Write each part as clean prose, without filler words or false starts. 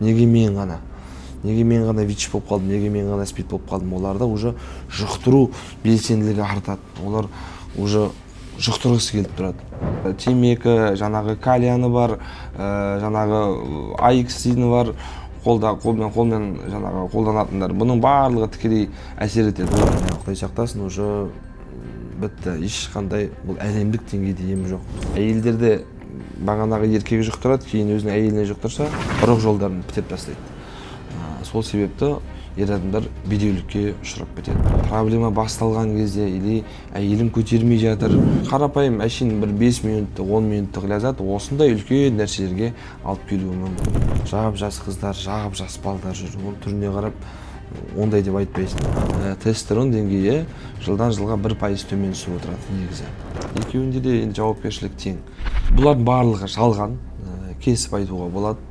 Неге мен ғана? Неге мен ғана ВИЧ болып қалдым, неге мен ғана СПИД болып қалдым? Оларда уже жұқтыру белсенділігі артады. Олар уже жұқтырғысы келіп тұрады. Темекі, жаңағы кальяны бар, жаңағы АИКС-ні бар, қолмен жаңағы қолданатындар. Бұның барлығы тікелей әсер етеді. Құдай сақтасын, уже бітті. Ешқандай бұл әлемдік деңгейде ем жоқ. Әйелдерде бағанағы еркегі жұқтырады, кейін өзінің әйеліне жұқтырса, ұрық жолдарын бітеп тастайды. Сол себепті ер адамдар бедеулікке ұшырап кетеді. Проблема басталған кезде или әйелін көтермей жатыр. Қарапайым әшейін бір 5 минуттық, 10 минуттық ләззат осындай үлкен нәрселерге алып келуі мүмкін. Жап-жас қыздар, жап-жас балдар жүр. Оның түріне қарап ондай деп айтпайсың. Тестостерон деңгейі жылдан жылға 1% төмен түсіп отырады негізі. Екеуінде де енді жауапкершілік тең. Бұлардың барлығы жалған, кесіп айтуға болады.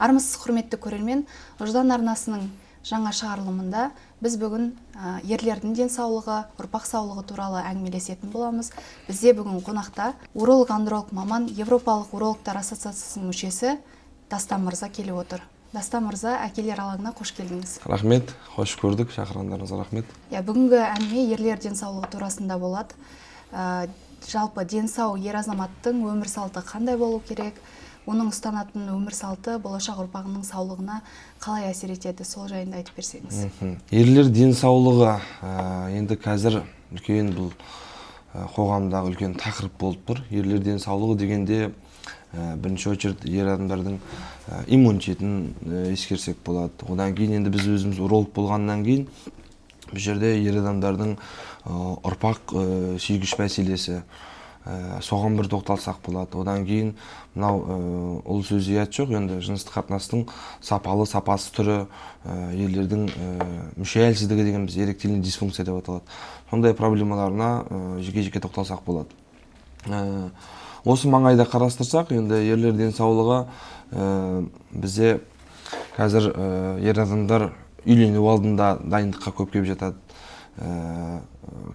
Армысыз құрметті көрермен, Ұждан арнасының жаңа шығарылымында біз бүгін ерлердің денсаулығы, ұрпақ саулығы туралы әңгімелесетін боламыз. Бізде бүгін қонақта уролог-андролог маман, Европалық урологтар ассоциациясының мүшесі Дастан мырза келіп отыр. Дастан мырза, әкелер алаңына қош келдіңіз. Рахмет, қош көрдік, шақырғандарыңызға рахмет. Бүгінгі әңгіме ерлер денсаулығы турасында болады. Жалпы денсау ер азаматтың өмір салты қандай болу керек? Оның ұстанатын өмір салты болашақ ұрпағының саулығына қалай әсер етеді? Сол жайында айтып берсеңіз. Ерлер денсаулығы енді қазір үлкен бұл қоғамдағы үлкен тақырып болып тұр. Ерлер денсаулығы дегенде бірінші очередь ер адамдардың иммунитетін ескерсек болады. Одан кейін енді біз өзіміз уролог болғаннан кейін бұл жерде ер адамдардың ұрпақ сүйгіш мәселесі, соған бір тоқталсақ болады. Одан кейін мынау ол сөзде ұят жоқ, енді жыныстық қатынастың сапалы, сапасыз түрі, ерлердің мүше әлсіздігі деген біз эректильный дисфункция деп аталады. Сондай проблемаларына жеке-жеке тоқталсақ болады. Осы маңайда қарастырсақ, енді ерлер денсаулығы бізде қазір ер адамдар үйлену алдында дайындыққа көп келіп жатады.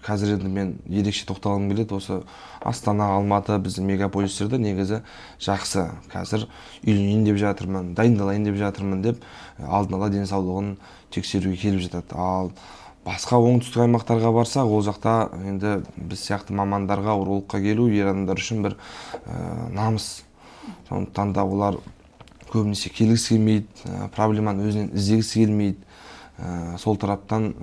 Қазір енді мен ерекше тоқталғым келеді, осы Астана, Алматы, біздің мегаполистерде негізі жақсы. Қазір үйленейін деп жатырмын, дайындалайын деп жатырмын деп алдын ала денсаулығын тексеруге келіп жатады. Ал басқа оңтүстік аймақтарға барсақ, ол жақта енді біз сияқты мамандарға, урологқа келу ер адамдар үшін бір намыс. Сондықтан да олар көбінесе келгісі келмейді, проблеманы өзінен іздегісі келмейді. Сол тараптан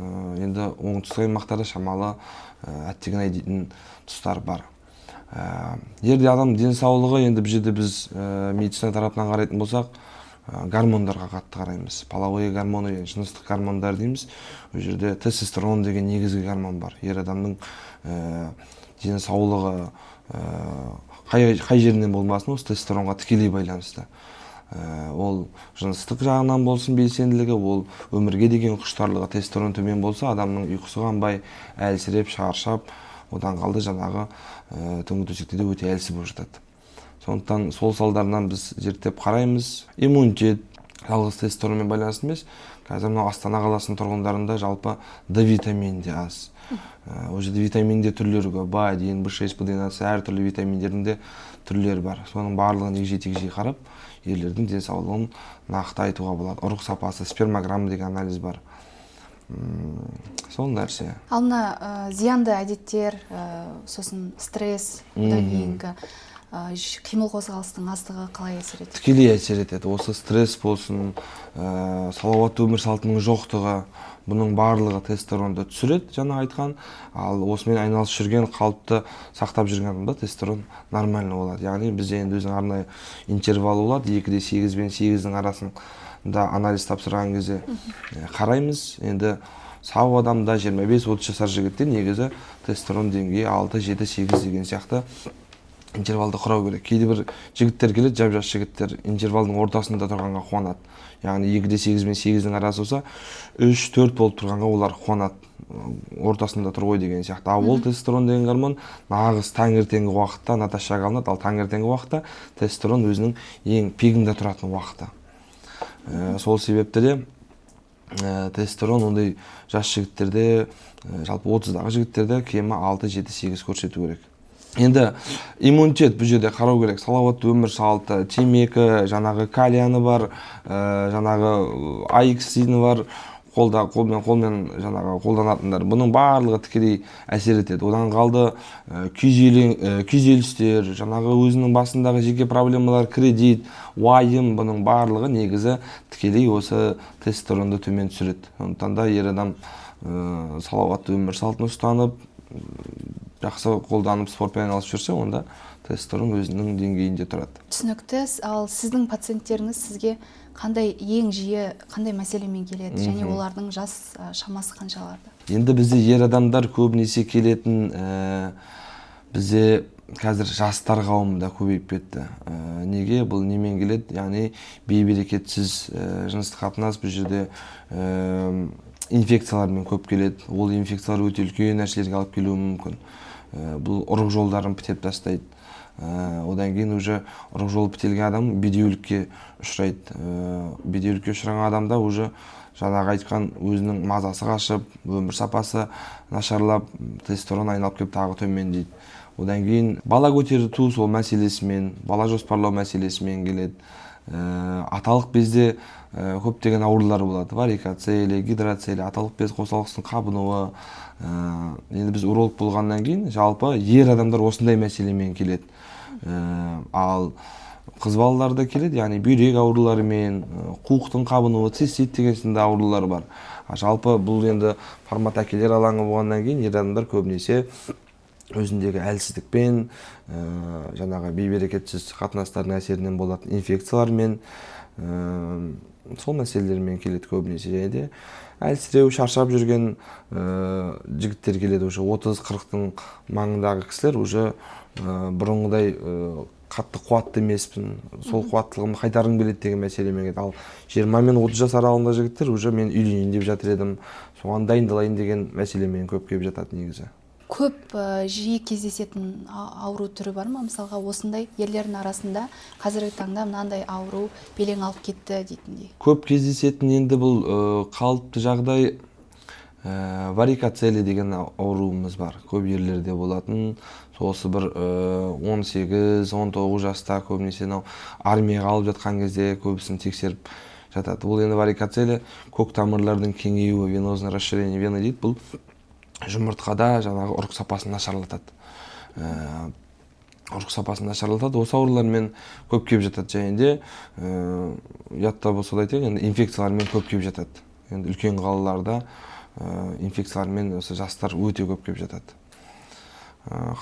енді оңтүстік аймақтарда шамалы әттеген-ай дейтін тұстар бар. Ерде адам денсаулығы енді бұл жерде біз медицина тарапынан қарайтын болсақ, гормондарға қатты қараймыз. Половой гормоны, жыныстық гормондар дейміз. Бұл жерде тестостерон деген негізгі гормон бар. Ер адамның денсаулығы қай жерінен болмасын, осы тестостеронға тікелей байланысты. Ол жыныстық жағынан болсын белсенділігі, ол өмірге деген құштарлығы. Тестостерон төмен болса, адамның ұйқысы қанбай, әлсіреп, шаршап, одан қалды жаңағы түнгі төсекте де өте әлсіз болып жатады. Сондықтан сол салдарынан біз зерттеп қараймыз. Иммунитет жалғыз тестостеронмен байланысты емес. Қазір мынау Астана қаласының тұрғындарында жалпы D витамині де аз. Ол жерде витаминде түрлері көп, B1, B6, B12 әртүрлі витаминдердің де түрлері бар. Соның барлығын егжей-тегжей қарап, ерлердің денсаулығын нақты айтуға болады. Ұрық сапасы, спермограмма деген анализ бар. Сол нәрсе. Ал мына зиянды әдеттер, сосын стресс, одан кейінгі қимыл қозғалыстың аздығы қалай әсер етеді? Тікелей әсер етеді. Осы стресс болсын, салауатты өмір салтының жоқтығы, бұның барлығы тестостеронды түсіреді, жаңа айтқан. Ал осымен айналысып жүрген, қалыпты сақтап жүрген адамда тестостерон нормально болады. Яғни бізде енді өзінің арнайы интервалы болады, 2,8 мен 8-дің арасында анализ тапсырған кезде қараймыз. Енді сау адамда 25-30 жасар жігітте негізі тестостерон деңгейі 6, 7, 8 деген сияқты интервалды құрау керек. Кейде бір жігіттер келеді, жап-жас жігіттер интервалдың ортасында тұрғанға қуанады. Яғни 2,8 мен 8-дің арасы болса, 3-4 болып тұрғанға олар қуанады. Ортасында тұр ғой деген сияқты. Ал ол тестостерон деген гормон нағыз таңертеңгі уақытта наташаға алынады. Ал таңертеңгі уақытта тестостерон өзінің ең пигінде тұратын уақыты. Сол себепті де тестостерон ондай жас жігіттерде, жалпы 30-дағы жігіттерде кемі 6-7-8 көрсету керек. Енді иммунитет бұл жерде қарау керек. Салауатты өмір салты, темекі, жаңағы кальяны бар, жаңағы AX бар, қолмен жаңағы қолданатындар. Бұның барлығы тікелей әсер етеді. Одан қалды күйзелістер, жаңағы өзінің басындағы жеке проблемалар, кредит, уайым, бұның барлығы негізі тікелей осы тестостеронды төмен түсіреді. Сондықтан да ер адам салауатты өмір салтын ұстанып, жақсы қолданып спортпен айналысып жүрсе, онда тестостерон өзінің деңгейінде тұрады. Түсінікті. Ал сіздің пациенттеріңіз сізге ең жиі қандай мәселемен келеді, және олардың жас шамасы қаншаларда? Енді бізде ер адамдар көбінесе келетін, бізде қазір жастар қауымы да көбейіп кетті. Неге? Бұл немен келеді? Яғни бейберекетсіз жыныстық қатынас бұл жерде инфекциялармен көп келеді. Ол инфекциялар өте үлкен нәрселерге алып келуі мүмкін. Бұл ұрық жолдарын бітеп тастайды. Одан кейін уже ұрық жолы бітелген адам бедеулікке ұшырайды. Бедеулікке ұшыраған адамда уже жаңағы айтқан өзінің мазасы қашып, өмір сапасы нашарлап, тестостерон айналып келіп тағы төмендейді. Одан кейін бала көтеру сол мәселесімен, бала жоспарлау мәселесімен келеді. Аталық безде көптеген аурулар болады. Варикоцелия, гидроцелия, аталық без қосалқысының қабынуы. Енді біз уролог болғаннан кейін жалпы ер адамдар осындай мәселемен келеді. Ал қыз балаларда келеді, яғни бүйрек ауруларымен, қуықтың қабынуы, цистит деген сынды аурулар бар. Жалпы бұл енді формат әкелер алаңы болғаннан кейін ер адамдар көбінесе өзіндегі әлсіздікпен, жаңағы бейберекетсіз қатынастардың әсерінен болатын инфекциялармен, сол мәселелермен келеді көбінесе. Және де әлсіреу, шаршап жүрген жігіттер келеді. Уже 30-40-тың маңындағы кісілер уже бұрынғыдай қатты қуатты емеспін, сол қуаттылығымды қайтарғым келеді деген мәселемен келеді. Ал 20 мен 30 жас аралығында жігіттер уже мен үйленейін деп жатыр едім, соған дайындалайын деген мәселемен көп келіп жатады негізі. Көп жиі кездесетін ауру түрі бар ма? Мысалға осындай ерлердің арасында қазіргі таңда мынандай ауру белең алып кетті дейтіндей. Көп кездесетін енді бұл қалыпты жағдай варикоцелия деген ауруымыз бар. Көп ерлерде болатын. Сосы бір 18-19 жаста көбінесе армияға алып жатқан кезде көбісін тексеріп жатады. Бұл енді варикоцелия көк тамырлардың кеңеюі, венозное расширение вены дейді. Бұл жұмыртқада жаңағы ұрық сапасын нашарлатады. Ұрық сапасын нашарлатады. Осы аурулармен көп келіп жатады. Және де ұятта болса да айтайын, инфекциялармен көп келіп жатады. Енді үлкен қалаларда инфекциялармен осы жастар өте көп келіп жатады.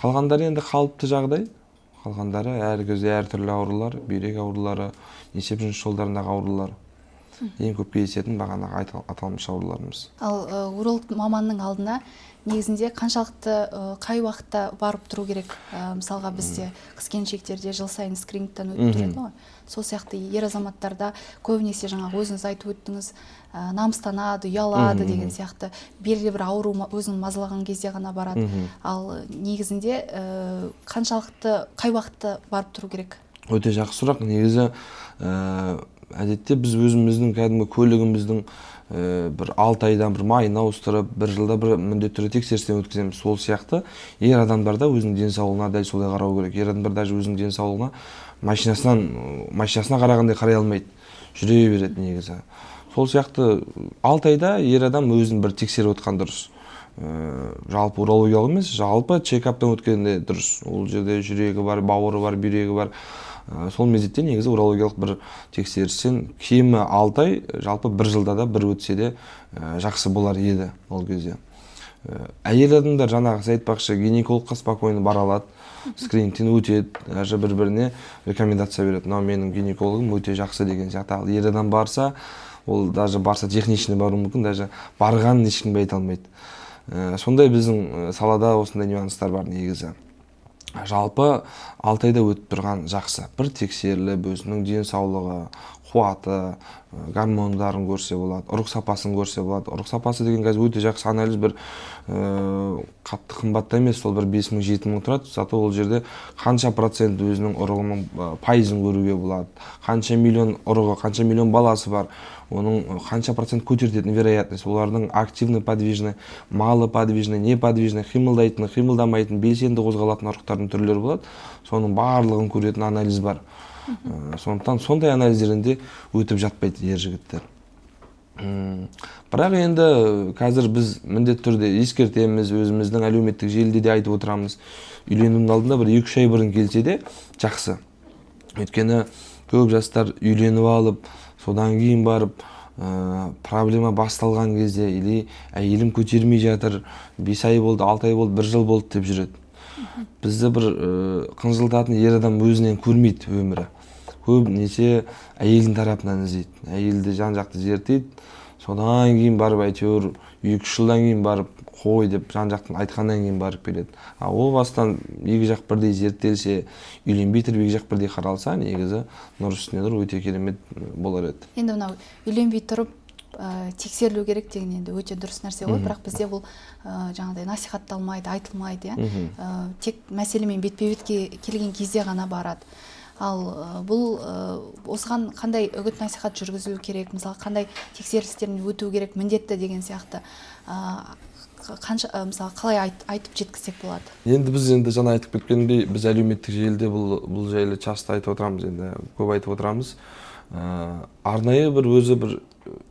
Қалғандары енді қалыпты жағдай. Қалғандары әр кезде әртүрлі аурулар, бүйрек аурулары, несеп жыныс жолдарындағы аурулар. Ең көп кездесетін бағанағы аталмыш ауруларымыз. Ал уролог маманның алдына негізінде қаншалықты қай уақытта барып тұру керек? Мысалға бізде қыз-келіншектерде жыл сайын скринингтен өтіп тұрады ғой. Сол сияқты ер азаматтарда көбінесе жаңағы өзіңіз айтып өттіңіз, намыстанады, ұялады деген сияқты белгілі бір ауру өзін мазалаған кезде ғана барады. Ал негізінде қай уақытта барып тұру керек? Өте жақсы сұрақ. Негізі әдетте біз өзіміздің кәдімгі көлігіміздің бір 6 айдан бір майын ауыстырып, бір жылда бір міндетті түрде тексерістен өткіземіз. Сол сияқты ер адамдарда өзінің денсаулығына дәл солай қарау керек. Ер адамдар даже өзінің денсаулығына машинасына қарағандай қарай алмайды. Жүре береді негізі. Сол сияқты 6 айда ер адам өзін бір тексеріп отқан дұрыс. Жалпы урологиялық емес, жалпы чекаптан өткенде дұрыс. Ол жерде жүрегі бар, бауыры бар, бүйрегі бар. Сол мезетте негізі урологиялық бір тексерістен кемі 6 ай, жалпы бір жылда да бір өтсе де жақсы болар еді ол кезде. Әйел адамдар жаңағы айтпақшы гинекологқа спокойно бара алады, скринингтен өтеді, даже бір-біріне рекомендация береді. Мынау менің гинекологым өте жақсы деген сияқты. Ал ер адам барса, ол даже барса техничный баруы мүмкін, даже барғанын ешкім айта алмайды. Сондай біздің салада осындай нюанстар бар негізі. Жалпы 6 айда өтіп тұрған жақсы. Бір тексеріліп, өзінің денсаулығы, қуаты, гормондарын көрсе болады, ұрық сапасын көрсе болады. Ұрық сапасы деген қазір өте жақсы анализ, бір қатты қымбатта емес, сол бір 5-7 тұрады. Зато ол жерде қанша процент өзінің ұрығының пайызын көруге болады. Қанша миллион ұрығы, қанша миллион баласы бар. оның қанша процент көтеретін вероятность, олардың активный подвижный, малы подвижный, неподвижный, қимылдайтын, қимылдамайтын, белсенді қозғалатын ұрықтардың түрлері болады. Соның барлығын көретін анализ бар. Сондықтан сондай анализдерінде өтіп жатпайды ер жігіттер. Бірақ енді қазір біз міндетті түрде ескертеміз, өзіміздің әлеуметтік желіде де айтып отырамыз. Үйленудің алдында бір 2-3 ай бұрын келсе де жақсы. Өйткені көп жастар үйленіп алып, содан кейін барып проблема басталған кезде или әйелім көтермей жатыр, 5 ай болды, 6 ай болды, 1 жыл болды деп жүреді. Бізді бір қынжылтатын ер адам өзінен көрмейді өмірі. Көбінесе әйелдің тарапынан іздейді. Әйелді жан-жақты зерттейді. Содан кейін барып әйтеуір 2-3 жылдан кейін барып қой деп жан-жақтан айтқаннан кейін барып келеді. Ол бастан екі жақ бірдей зерттелсе, үйленбей тұрып екі жақ бірдей қаралса, негізі нұр үстіне нұр өте керемет болар еді. Енді мынау үйленбей тұрып тексерілу керек деген енді өте дұрыс нәрсе ғой, бірақ бізде бұл жаңағыдай насихатталмайды, айтылмайды, тек мәселемен бетпе-бетке келген кезде ғана барады. Ал бұл осыған қандай үгіт насихат жүргізілу керек, мысалы қандай тексерістерін өту керек, міндетті деген сияқты мысалы қалай айтып жеткізсек болады? Енді біз жаңа айтып кеткендей, біз әлеуметтік желіде бұл жайлы часто айтып отырамыз, енді көп айтып отырамыз. Арнайы өзі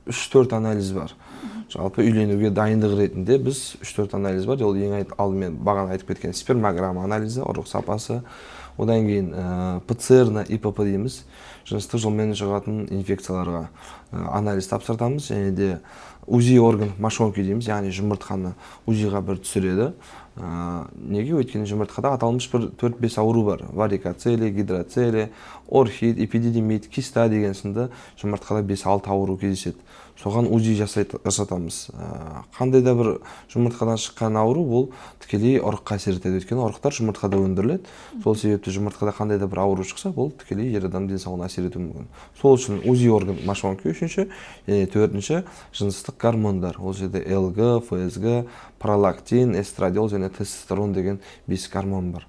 3-4 анализ бар. Жалпы үйленуге дайындық ретінде біз 3-4 анализ бар. Ол ең алдымен бағана айтып кеткен спермограмма анализі, ұрық сапасы. Одан кейін ПЦР на ИПП дейміз, жыныстық жолмен жұғатын инфекцияларға анализ тапсыртамыз. Және де УЗИ орган мошонки дейміз, яғни жұмыртқаны УЗИға бір түсіреді. Неге? Өйткені жұмыртқада аталмыш 4-5 ауру бар. Варикоцеле, гидроцеле, орхид, эпидидимит, киста деген сынды жұмыртқада 5-6 ауру кездеседі. Соған УЗИ жасатамыз. Қандай да бір жұмыртқадан шыққан ауру бұл тікелей ұрыққа әсер етеді. Өйткені ұрықтар жұмыртқада өндіріледі. Сол себепті жұмыртқада қандай да бір ауру шықса, бұл тікелей ер адам денсаулығына әсер етуі мүмкін. Сол үшін УЗИ орган мошонки үшінші, және төртінші жыныстық гормондар. Ол жерде ЛГ, ФСГ, пролактин, эстрадиол және тестостерон деген 5 гормон бар.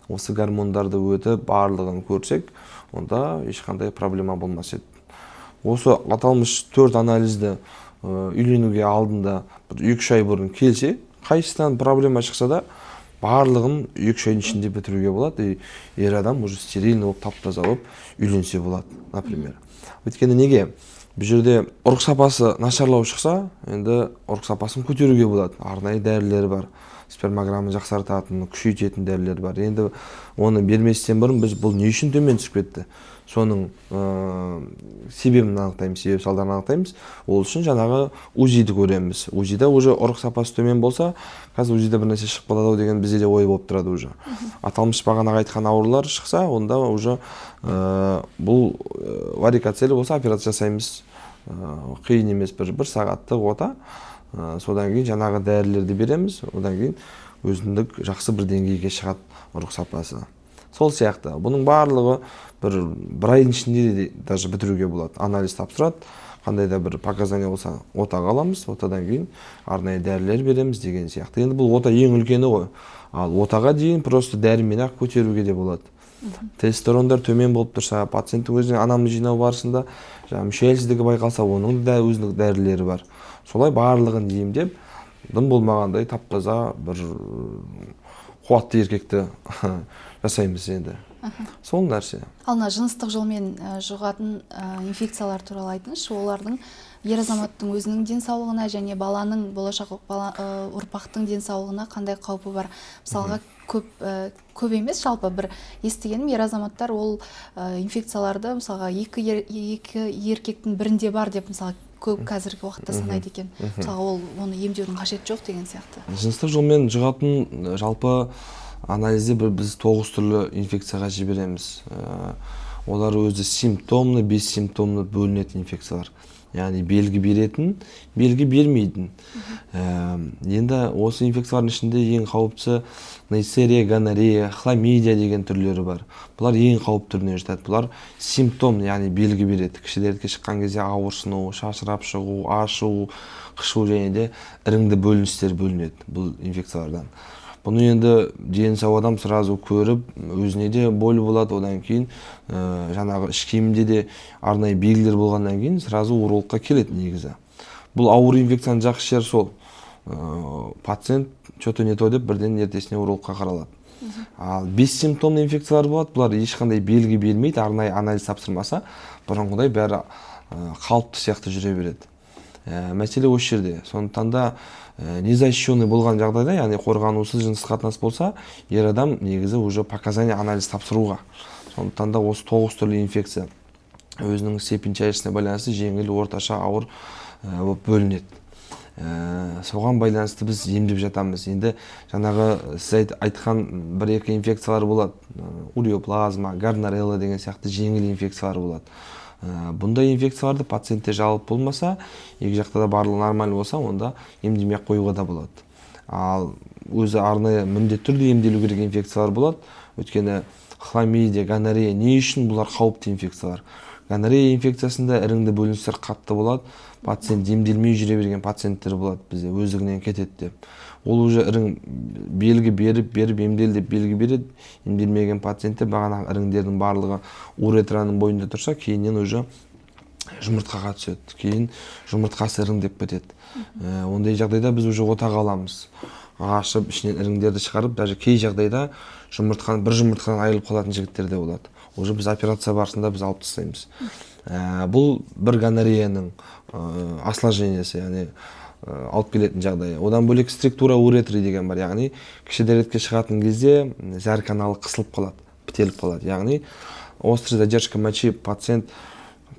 Осы гормондарды өтіп барлығын көрсек, онда ешқандай проблема болмас еді. Осы аталмыш 4 анализді үйленуге алдында 2-3 ай бұрын келсе, қайсысынан проблема шықса да, барлығын 2-3 айдың ішінде бітіруге болады. Ер адам уже стерильный болып, тап-таза болып үйленсе болады, например. Өйткені неге? Бұл жерде ұрық сапасы нашарлау шықса, енді ұрық сапасын көтеруге болады. Арнайы дәрілер бар. Спермограмманы жақсартатын, күшейтетін дәрілер бар. Енді оны берместен бұрын біз бұл не үшін төмен түсіп кетті? Соның себебін анықтаймыз, себеп салдарын анықтаймыз. Ол үшін жаңағы УЗИді көреміз. УЗИда уже ұрық сапасы төмен болса, қазір УЗИда бір нәрсе шығып қалады деген бізде де ой болып тұрады уже. Аталмыш бағанағы айтқан аурулар шықса, онда уже бұл варикоцеле болса операция жасаймыз. Қиын емес, бір сағаттық ота. Содан кейін жаңағы дәрілерді береміз. Одан кейін өзіндік жақсы бір деңгейге шығады ұрық сапасы. Сол сияқты. Бұның барлығы бір айдың ішінде даже бітіруге болады. Анализ тапсырады. Қандай да бір показания болса, отаға аламыз. Отадан кейін арнайы дәрілер береміз деген сияқты. Енді бұл ота ең үлкені ғой. Ал отаға дейін просто дәрімен-ақ көтеруге де болады. Тестостерондар төмен болып тұрса, пациенттің өзіне анамнез жинау барысында мүше әлсіздігі байқалса, оның да өзіндік дәрілері бар. Солай барлығын емдеп, дым болмағандай тап-таза бір қуатты еркекті жасаймыз енді. Сол нәрсе. Ал жыныстық жолмен жұғатын инфекциялар туралы айтыңызшы, олардың ер азаматтың өзінің денсаулығына және баланың, болашақ ұрпақтың денсаулығына қандай қаупі бар? Мысалға көп емес, жалпы бір естігенім, ер азаматтар ол инфекцияларды мысалға екі еркектің бірінде бар деп мысалы көп қазіргі уақытта санайды екен. Мысалға оны емдеудің қажеті жоқ деген сияқты. Жыныстық жолмен жұғатын жалпы анализде біз 9 түрлі инфекцияға жібереміз. Олар өзі симптомны, бессимптомны бөлінетін инфекциялар. Яғни белгі беретін, белгі бермейтін. Енді осы инфекциялардың ішінде ең қауіптісі нейсерия, гонорея, хламидия деген түрлері бар. Бұлар ең қауіпті түріне жатады. Бұлар симптом, яғни белгі береді. Кішілерге шыққан кезде ауырсыну, шашырап шығу, ашу, қышу және де іріңді бөліністер бөлінеді бұл инфекциялардан. Бұны енді дені сау адам сразу көріп, өзіне де боль болады, одан кейін жаңағы іш киімінде де арнайы белгілер болғаннан кейін сразу урологқа келеді негізі. Бұл ауыр инфекцияның жақсы жері сол. Пациент что-то не то деп бірден ертесіне урологқа қаралады. Ал бессимптомды инфекциялар болады, бұлар ешқандай белгі бермейді, арнайы анализ тапсырмаса, бұрынғыдай бәрі қалыпты сияқты жүре береді. Мәселе осы жерде. Сондықтан да незащищенный болған жағдайда, яғни қорғанусыз жыныстық қатынас болса, ер адам негізі уже показания анализ тапсыруға. Сондықтан да осы 9 түрлі инфекция өзінің степень тяжестіне байланысты жеңіл, орташа, ауыр болып бөлінеді. Соған байланысты біз емдеп жатамыз. Енді жаңағы сіз айтқан 1-2 инфекциялар болады. Уреоплазма, гонорея деген сияқты жеңіл инфекциялар болады. Бұндай инфекцияларды пациентте жалып болмаса, екі жақта да барлығы нормаль болса, онда емдемей қоюға да болады. Ал өзі арнайы міндетті түрде емделу керек инфекциялар болады. Өйткені хламидия, гонорея не үшін бұлар қауіпті инфекциялар? Гонорея инфекциясында іріңді бөліністер қатты болады. Пациент емделмей жүре берген пациенттер болады бізде, өздігінен кетеді деп. Ол уже ірің белгі беріп емдел деп белгі береді. Емделмеген пациенттер бағанағы іріңдердің барлығы уретраның бойында тұрса, кейіннен уже жұмыртқаға түседі. Кейін жұмыртқасы іріңдеп кетеді. Ондай жағдайда біз уже отаға аламыз. Ашып, ішінен іріңдерді шығарып, даже кей жағдайда бір жұмыртқадан айырылып қалатын жігіттер де болады. Уже біз операция барысында біз алып тастаймыз. Бұл бір гонореяның осложнениесі, яғни алып келетін жағдайы. Одан бөлек структура уретры деген бар, яғни кіші дәретке шығатын кезде зәр каналы қысылып қалады, бітеліп қалады. Яғни острая задержка мочи, пациент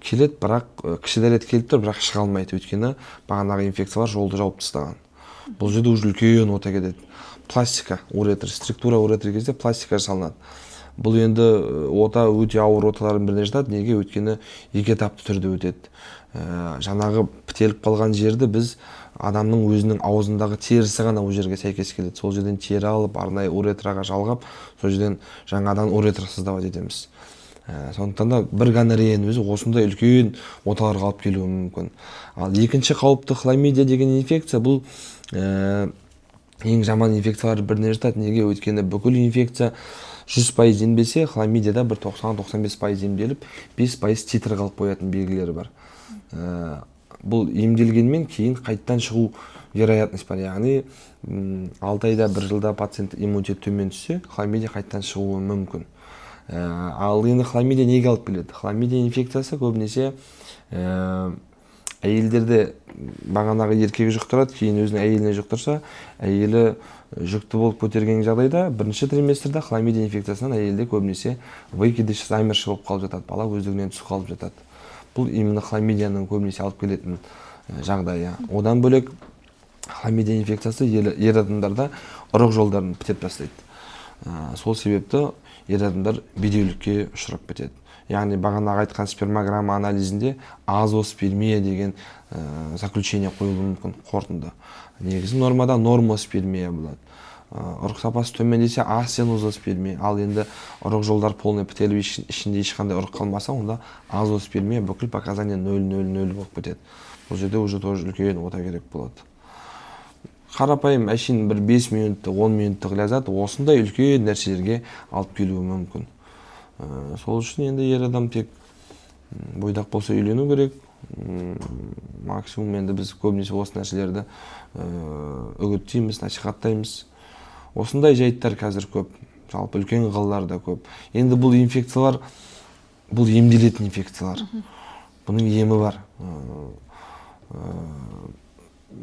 келеді, бірақ кіші дәрет келіп тұр, бірақ шыға алмайды, өйткені бағанағы инфекциялар жолды жауып тастаған. Бұл жерде уже үлкен ота кетеді. Пластика уретр, структура уретр кезде пластика жасалынады. Бұл енді ота өте ауыр оталардың біріне жатады. Неге? Өйткені екі этапты түрде өтеді. Жаңағы бітеліп қалған жерді біз адамның өзінің аузындағы терісі ғана ол жерге сәйкес келеді. Сол жерден тері алып, арнайы уретраға жалғап, сол жерден жаңадан уретр создавать етеміз. Сондықтан да бір гонореяның өзі осындай үлкен оталарға алып келуі мүмкін. Ал екінші қауіпті хламидия деген инфекция, бұл ең жаман инфекциялар біріне жатады. Неге? Өйткені бүкіл инфекция 100% емделсе, хламидияда бір 90-95% емделіп, 5% титр қалып қоятын белгілері бар. Бұл емделгенмен кейін қайттан шығу вероятность бар. Яғни 6 айда 1 жылда пациент иммунитет төмен түссе, хламидия қайттан шығуы мүмкін. Ал енді хламидия неге алып келеді? Хламидия инфекциясы көбінесе әйелдерде бағанағы еркегі жұқтырады, кейін өзінің әйеліне жұқтырса, әйелі жүкті болып көтерген жағдайда бірінші триместрде хламидия инфекциясынан әйелде көбінесе выкидыш, замерші болып қалып жатады, бала өздігінен түсіп қалып жатады. Бұл именно хламидияның көбінесе алып келетін жағдайы. Одан бөлек хламидия инфекциясы ер адамдарда ұрық жолдарын бітеп тастайды. Сол себепті ер адамдар бедеулікке ұшырап кетеді. Яғни бағанағы айтқан спермограмма анализінде азоспермия деген заключение қойылуы мүмкін, қорытынды. Негізі нормада нормоспермия болады. Ұрық сапасы төмендесе асенозоспермия. Ал енді ұрық жолдар полный бітеліп ішінде ешқандай ұрық қалмаса, онда азоспермия бүкіл показания 0,0,0 болып кетеді. Бұл жерде уже тоже үлкен ота керек болады. Қарапайым әшейін бір 5 минуттық, 10 минуттық ләззат осындай үлкен нәрселерге алып келуі мүмкін. Сол үшін енді ер адам тек бойдақ болса үйлену керек. Максимум енді біз көбінесе осы нәрселерді үгіттейміз, насихаттаймыз. Осындай жайттар қазір көп, жалпы үлкен қалалар да көп. Енді бұл инфекциялар, бұл емделетін инфекциялар. Бұның емі бар.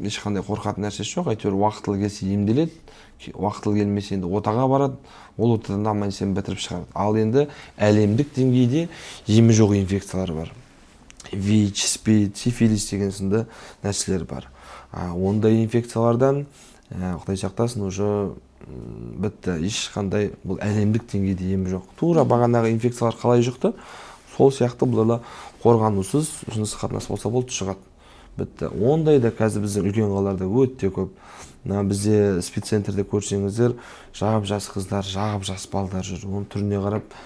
Ешқандай қорқатын нәрсесі жоқ, әйтеуір уақытылы келсе емделеді, уақытылы келмесе енді отаға барады, ол отадан аман-есен бітіріп шығарады. Ал енді әлемдік деңгейде емі жоқ инфекциялар бар. ВИЧ, СПИД, сифилис деген сынды нәрселер бар. Ондай инфекциялардан Құдай сақтасын, уже бітті. Ешқандай бұл әлемдік деңгейде емі жоқ. Тура бағанағы инфекциялар қалай жұқты, сол сияқты бұларда қорғанусыз жыныстық қатынас болса болды шығады. Бітті. Ондай да қазір біздің үлкен қалаларда өте көп. Бізде спеццентрде көрсеңіздер, жас қыздар, жас балдар жүр. Оның түріне қарап,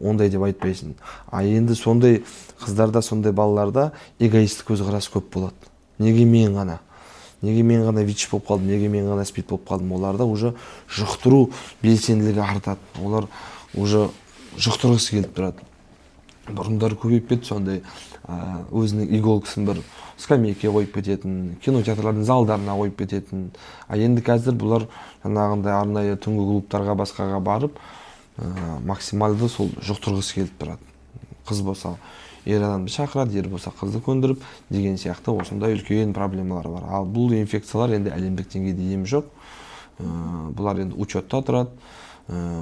ондай деп айтпайсың. Енді сондай қыздарда, сондай балаларда эгоисттік көзқарас көп болады. Неге мен ғана? неге мен ғана ВИЧ болып қалдым, неге мен ғана СПИД болып қалдым, оларда уже жұқтыру белсенділігі артады. Олар уже жұқтырғысы келіп тұрады. Бұрындары көбейіп кетті сондай өзінің иголкасын бір скамейке қойып кететін, кинотеатрлардың залдарына қойып кететін. Енді қазір бұлар жаңағындай арнайы түнгі клубтарға басқаға барып максималды сол жұқтырғысы келіп тұрады. Қыз болса ер адамды шақырады, ер болса қызды көндіріп деген сияқты осындай үлкен проблемалар бар. Ал бұл инфекциялар енді әлемдік деңгейде ем жоқ. Бұлар енді учетта тұрады.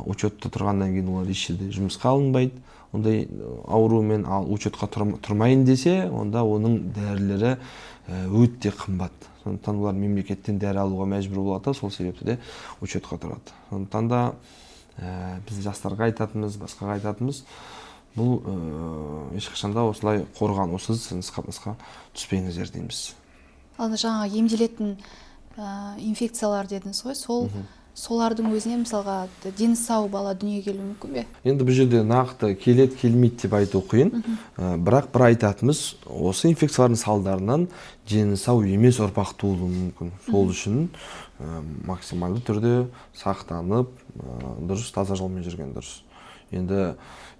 Учетта тұрғаннан кейін олар еш жерде жұмысқа алынбайды. Ондай аурумен, ал учетқа тұрмайын десе, онда оның дәрілері өте қымбат. Сондықтан олар мемлекеттен дәрі алуға мәжбүр болады, сол себепті де учетқа тұрады. Сондықтан да біз жастарға айтатынымыз, басқаға айтатынымыз, бұл ешқашанда осылай қорғанусыз нұсқа түспеңіздер дейміз. Ал жаңа емделетін инфекциялар дедіңіз ғой, солардың өзіне мысалға дені сау бала дүниеге келуі мүмкін бе? Енді бұл жерде нақты келеді, келмейді деп айту қиын. Бірақ бір айтатынымыз, осы инфекциялардың салдарынан дені сау емес ұрпақ туылуы мүмкін. Сол үшін максималды түрде сақтанып, дұрыс таза жолмен жүрген дұрыс. Енді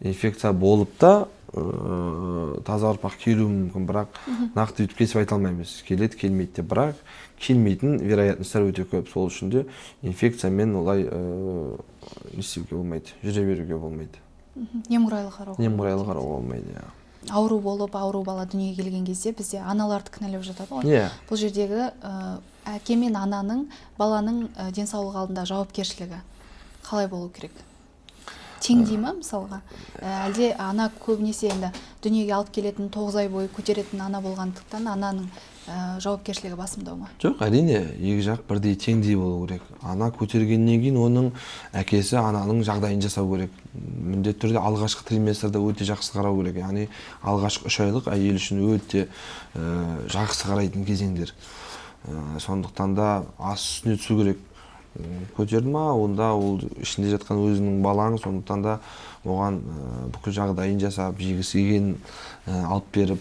инфекция болып та таза ұрпақ келуі мүмкін, бірақ нақты өйтіп кесіп айта алмаймыз. Келеді, келмейді деп, бірақ келмейтін вероятностьтар өте көп. Сол үшін де инфекциямен олай не істеуге болмайды, жүре беруге болмайды. Немқұрайлы қарауға болмайды. Ауру болып, ауру бала дүниеге келген кезде бізде аналарды кінәлап жатады ғой. Бұл жердегі әке мен ананың баланың денсаулығы алдында жауапкершілігі қалай болу керек? Тең дей ма мысалға? Әлде ана көбінесе енді дүниеге алып келетін 9 ай бойы көтеретін ана болғандықтан ананың жауапкершілігі басымдау ма? Жоқ, әрине, екі жақ бірдей теңдей болу керек. Ана көтергеннен кейін оның әкесі ананың жағдайын жасау керек. Міндетті түрде алғашқы триместрде өте жақсы қарау керек. Яғни алғашқы 3 айлық әйел үшін өте жақсы қарайтын кезеңдер. Сондықтан да ас үстіне түсу керек. Көтерді ма, онда ол ішінде жатқан өзінің балаң, сондықтан да оған бүкіл жағдайын жасап, жегісі келгенін алып беріп,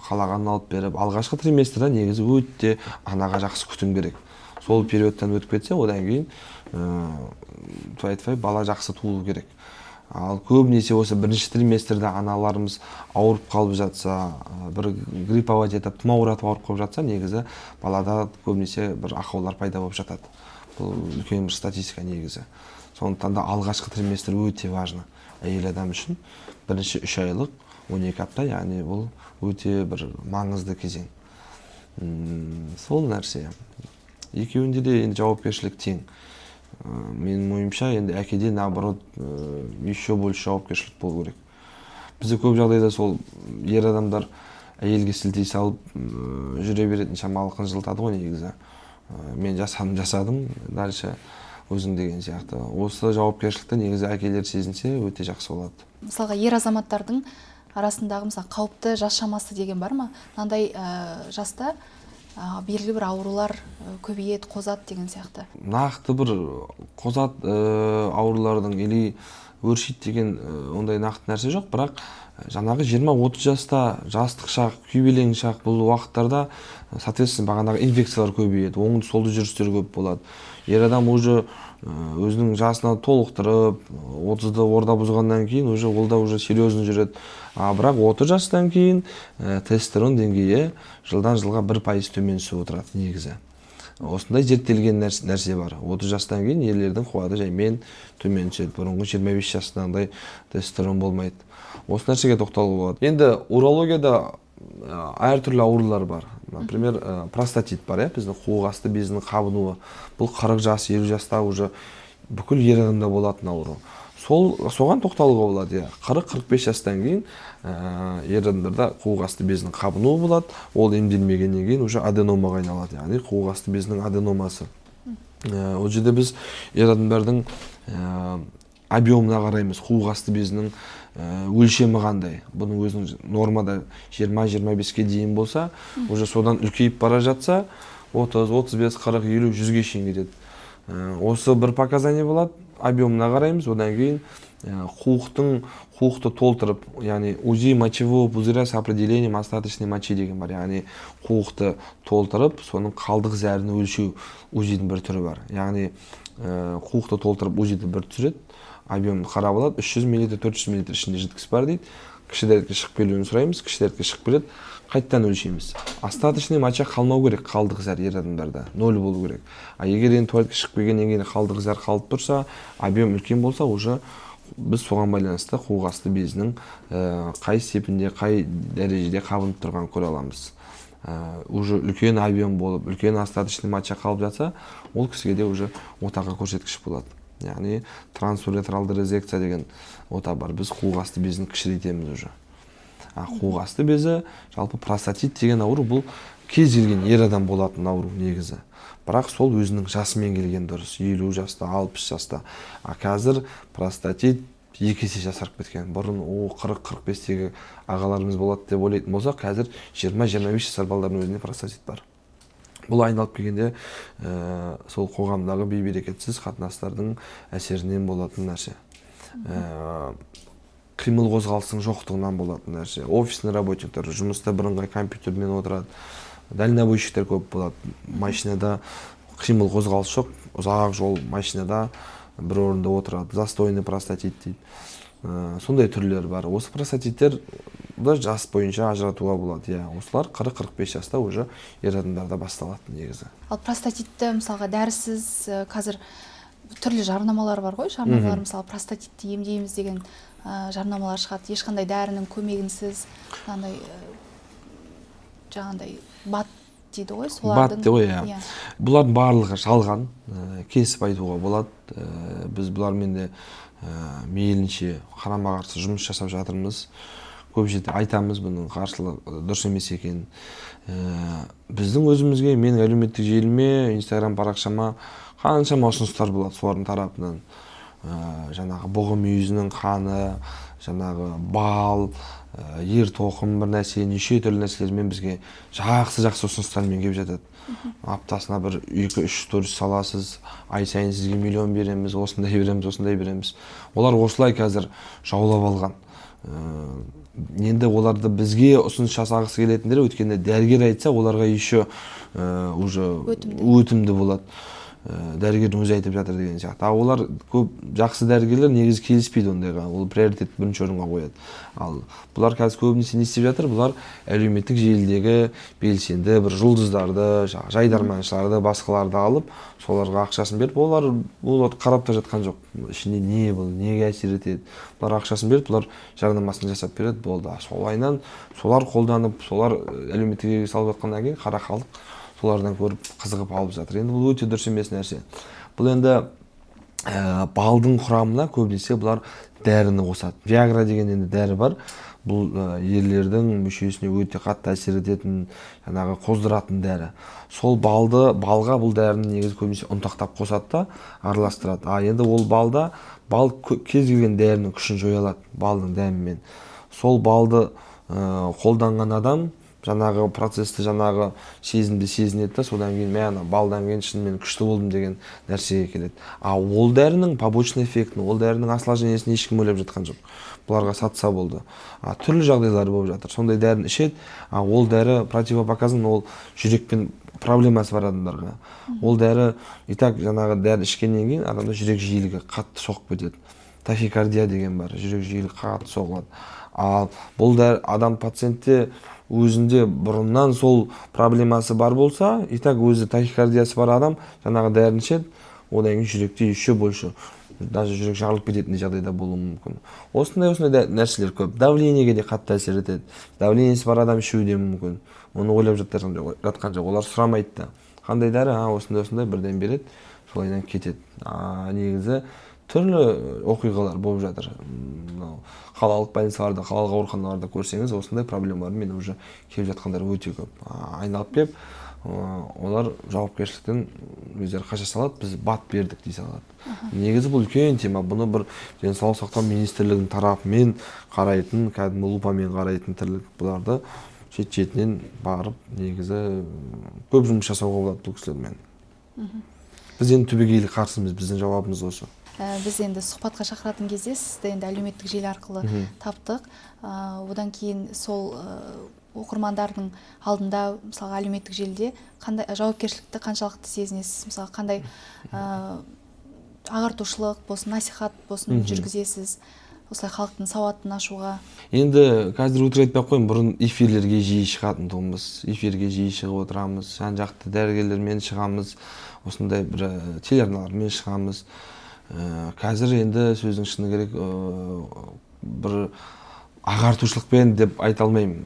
қалағанын алып беріп, алғашқы триместрде негізі өте анаға жақсы күтім керек. Сол периодтан өтіп кетсе, одан кейін бала жақсы туылу керек. Ал көбінесе осы бірінші триместрде аналарымыз ауырып қалып жатса, бір грипп ауырып етіп, тұмауратып ауырып қалып жатса, негізі балада көбінесе бір ақаулар пайда болып жатады. Бұл үлкен бір статистика негізі. Сондықтан да алғашқы триместр өте важны әйел адам үшін. Бірінші 3 айлық 12 апта, яғни бұл өте бір маңызды кезең. Сол нәрсе. Екеуінде де енді жауапкершілік тең. Менің ойымша, енді әкеде наоборот еще больше жауапкершілік болу керек. Бізде көп жағдайда сол ер адамдар әйелге сілтей салып жүре беретін шамалы қынжылтады ғой негізі. Мен жасадым, дальше өзің деген сияқты. Осы жауапкершілікті негізі әкелер сезінсе өте жақсы болады. Мысалға, ер азаматтардың арасындағы қауіпті жас шамасы деген бар ма? Мынандай жаста белгілі бір аурулар көбейеді, қозады деген сияқты. Нақты бір қозады аурулардың или өршиді деген ондай нақты нәрсе жоқ, бірақ жаңағы 20-30 жаста жастық шақ, күйбелең шақ бұл уақыттарда соответственно бағанағы инфекциялар көбейеді, оңды солды жүрістер көп болады. Ер адам уже өзінің жасына толықтырып, 30-ды орда бұзғаннан кейін ол да уже серьезно жүреді. Бірақ 30 жастан кейін тестостерон деңгейі жылдан жылға 1% төмен түсіп отырады негізі. Осындай зерттелген нәрсе бар. 30 жастан кейін ерлердің қуаты жаймен төмен түседі. Бұрынғы 25 жастағыдай тестостерон болмайды. Осы нәрсеге тоқталуға болады. Енді урологияда әртүрлі аурулар бар. Например, простатит бар, біздің қуық асты безінің қабынуы. Бұл 40 жас, 50 жаста уже бүкіл ер адамда болатын ауру. Соған тоқталуға болады. 40-45 жастан кейін ер адамдарда қуық асты безінің қабынуы болады. Ол емделмегеннен кейін уже аденомаға айналады. Яғни қуық асты безінің аденомасы. Ол жерде біз ер адамдардың объемына қараймыз. Қуық асты безінің өлшемі қандай. Бұның өзінің нормада 20-25-ке дейін болса, уже содан үлкейіп бара жатса, 30, 35, 40, 50, 100-ге шейін кетеді. Осы бір показание болады. Объемына қараймыз, одан кейін қуықты толтырып, яғни УЗИ мочевого пузыря с определением остаточной мочи деген бар. Яғни қуықты толтырып, соның қалдық зәрін өлшеу УЗИдің бір түрі бар. Яғни қуықты толтырып УЗИді бір түсіреді, объемын қарап алады, 300 мл, 400 мл ішінде жидкость бар дейді. Кіші дәретке шығып келуін сұраймыз, кіші дәретке шығып келеді, қайттан өлшейміз. Остаточный моча қалмау керек, қалдық зәр ер адамдарда 0 болу керек. Егер енді туалетке шығып келгеннен кейін қалдық зәр қалып тұрса, объем үлкен болса, уже біз соған байланысты қуық асты безінің қай степенде, қай дәрежеде қабынып тұрғанын көре аламыз. Уже үлкен объем болып, үлкен остаточный моча қалып жатса, ол кісіге де уже отаға көрсеткіш болады. Яғни трансуретралды резекция деген ота бар. Біз қуық асты безін кішірейтеміз уже. Қуық асты безі, жалпы простатит деген ауру, бұл кез келген ер адам болатын ауру негізі. Бірақ сол өзінің жасымен келген дұрыс. 50 жаста, 60 жаста. Қазір простатит 2 есе жасарып кеткен. Бұрын 40-45-тегі ағаларымыз болады деп ойлайтын болсақ, қазір 20-25 жасар балалардың өзінде простатит бар. Бұл айналып келгенде сол қоғамдағы бейберекетсіз қатынастардың әсерінен болатын нәрсе. Қимыл қозғалысының жоқтығынан болатын нәрсе. Офисный работниктер жұмыста бірыңғай компьютермен отырады. Дальнобойщиктер көп болады. Машинада қимыл қозғалыс жоқ, ұзақ жол машинада бір орында отырады. Застойный простатит дейді. Сондай түрлер бар. Осы простатиттер жас бойынша ажыратуға болады. Осылар 40-45 жаста уже ер адамдарда басталады негізі. Ал простатитті мысалға дәрісіз қазір түрлі жарнамалар бар ғой, жарнамалар мысалы простатитті емдейміз деген жарнамалар шығады. Ешқандай дәрінің көмегінсіз, жаңағындай бат дейді ғой, солардың. Бат дейді ғой, Бұлардың барлығы жалған, кесіп айтуға болады. Біз бұлармен де мейлінше қарама-қарсы жұмыс жасап жатырмыз. Көп жерде айтамыз, бұның қарсылығы дұрыс емес екенін. Біздің өзімізге, менің әлеуметтік желіме, Instagram парақшама қаншама ұсыныстар болады солардың тарапынан. Жаңағы бұғы мүйізінің қаны, жаңағы бал, ер тоқым бір нәрсе, неше түрлі нәрселермен бізге жақсы ұсыныстармен келіп жатады. Аптасына бір 2-3 турист саласыз, ай сайын сізге миллион береміз, осындай береміз. Олар осылай қазір жаулап алған. Енді оларды бізге ұсыныс жасағысы келетіндер, өткенде дәрігер айтса, оларға еще уже өтімді болады. Дәрігердің өзі айтып жатыр деген сияқты. Олар көп жақсы дәрігерлер негізі келіспейді ондайға. Ол приоритет бірінші орынға қояды. Ал бұлар қазір көбінесе не істеп жатыр? Бұлар әлеуметтік желідегі белсенді бір жұлдыздарды, жайдарманшыларды, басқаларды алып, соларға ақшасын беріп, олар қарап та жатқан жоқ. Ішінде не бұл, неге әсер етеді? Бұлар ақшасын беріп, бұлар жарнамасын жасап береді, болды. Солайынан солар қолданып, солар әлеуметтік желіге салып жатқаннан кейін қара халық солардан көріп қызығып алып жатыр. Енді бұл өте дұрыс емес нәрсе. Бұл енді балдың құрамына көбінесе бұлар дәріні қосады. Виагра деген енді дәрі бар. Бұл ерлердің мүшесіне өте қатты әсер ететін, жаңағы қоздыратын дәрі. Сол балға бұл дәріні негізі көбінесе ұнтақтап қосады да араластырады. Енді ол бал кез келген дәрінің күшін жоя алады балдың дәмімен. Сол балды қолданған адам жаңағы процесті сезінеді да, содан кейін балдан кейін шынымен күшті болдым деген нәрсеге келеді. Ол дәрінің побочный эффектін, ол дәрінің осложнениесін ешкім ойлап жатқан жоқ. Бұларға сатса болды. Түрлі жағдайлар болып жатыр. Сондай дәріні ішеді. Ол дәрі противопоказан, ол жүрекпен проблемасы бар адамдарға. Ол дәрі жаңағы дәрі ішкеннен кейін адамда жүрек жиілігі қатты соғып кетеді. Тахикардия деген бар, жүрек жиілігі қатты соғылады. Бұл дәрі адам пациентте өзінде бұрыннан сол проблемасы бар болса, өзі тахикардиясы бар адам жаңағы дәріні ішеді, одан кейін жүректе еще больше, даже жүрек жарылып кететін жағдайда болуы мүмкін. Осындай нәрселер көп. Давлениеге де қатты әсер етеді. Давлениесі бар адам ішуі де мүмкін. Оны ойлап жатқан жоқ. Олар сұрамайды да. Қандай дәрі? Осындай бірден береді, солайдан кетеді. Негізі түрлі оқиғалар болып жатыр. Қалалық больницаларда, қалалық ауруханаларда көрсеңіз, осындай проблемалармен уже келіп жатқандар өте көп. Айналып келіп, олар жауапкершіліктен өздері қаша салады, біз бат бердік дей салады. Негізі бұл үлкен тема. Бұны бір денсаулық сақтау министрлігінің тарапымен қарайтын, кәдімгі лупамен қарайтын тірлік, бұларды шет-шетінен барып, негізі көп жұмыс жасауға болады бұл кісілермен. Біз енді түбегейлі қарсымыз, біздің жауабымыз осы. Біз енді сұхбатқа шақыратын кезде сізді енді әлеуметтік желі арқылы таптық. Одан кейін сол оқырмандардың алдында, мысалға әлеуметтік желіде қандай жауапкершілікті қаншалықты сезінесіз, мысалға қандай ағартушылық болсын, насихат болсын жүргізесіз, осылай халықтың сауатын ашуға? Енді қазір өтірік айтпай ақ қояйын, бұрын эфирлерге жиі шығатын тұғынбыз, эфирге жиі шығып отырамыз, жан жақты дәрігерлермен шығамыз, осындай бір телеарналармен шығамыз. Қазір енді сөздің шыны керек бір ағартушылықпен деп айта алмаймын.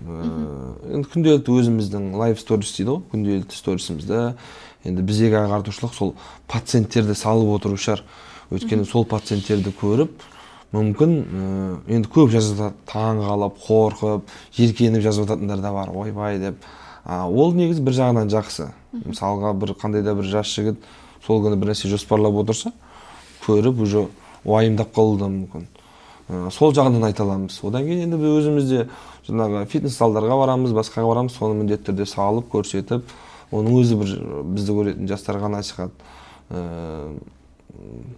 Енді күнделікті өзіміздің лайв сторис дейді ғой, күнделікті сторисімізді енді біздегі ағартушылық сол пациенттерді салып отыру шығар. Өйткені сол пациенттерді көріп, мүмкін енді көп жазып таңғалып, қорқып, жеркеніп жазып жататындар да бар, ойбай деп. Ол негізі бір жағынан жақсы. Мысалға бір қандай да бір жас жігіт сол күні бір нәрсе жоспарлап отырса, көріп уже уайымдап қалуы да мүмкін. Сол жағынан айта аламыз. Одан кейін енді біз өзімізде жаңағы фитнес залдарға барамыз, басқаға барамыз, соны міндетті түрде салып, көрсетіп, оның өзі бір бізді көретін жастарға насихат.